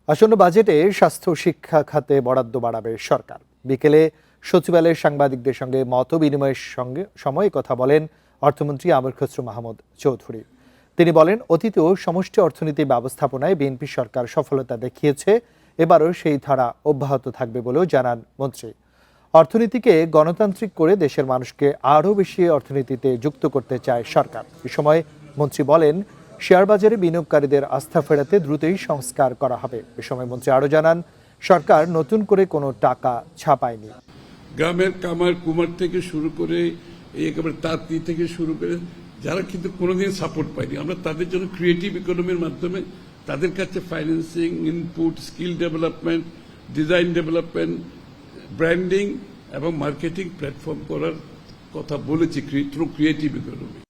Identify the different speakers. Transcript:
Speaker 1: আসন্ন বাজেটে স্বাস্থ্য শিক্ষা খাতে বরাদ্দ বাড়াবে সরকার। বিকেলে সচিবালয়ের সাংবাদিকদের সঙ্গে মত বিনিময়ের সময় কথা বলেন অর্থমন্ত্রী আমির খসরু মাহমুদ চৌধুরী। তিনি বলেন, অতীতেও সমষ্টি অর্থনীতি ব্যবস্থাপনায় বিএনপি সরকার সফলতা দেখিয়েছে, এবারও সেই ধারা অব্যাহত থাকবে বলেও জানান মন্ত্রী। অর্থনীতিকে গণতান্ত্রিক করে দেশের মানুষকে আরও বেশি অর্থনীতিতে যুক্ত করতে চায় সরকার। এ সময় মন্ত্রী বলেন, শেয়ার বাজারে বিনিয়োগকারীদের আস্থা ফেরাতে দ্রুতই সংস্কার করা হবে। এ সময় মন্ত্রী আরও জানান, সরকার নতুন করে কোনো টাকা ছাপায়নি।
Speaker 2: গ্রামের কামার কুমার থেকে শুরু করে একেবারে তাঁতি থেকে শুরু করে যারা কিন্তু কোনোদিন সাপোর্ট পায়নি, আমরা তাদের জন্য ক্রিয়েটিভ ইকোনমির মাধ্যমে তাদের কাছে financing, input, skill development, design development, branding এবং মার্কেটিং প্ল্যাটফর্ম করার কথা বলেছি থ্রু ক্রিয়েটিভ ইকোনমি।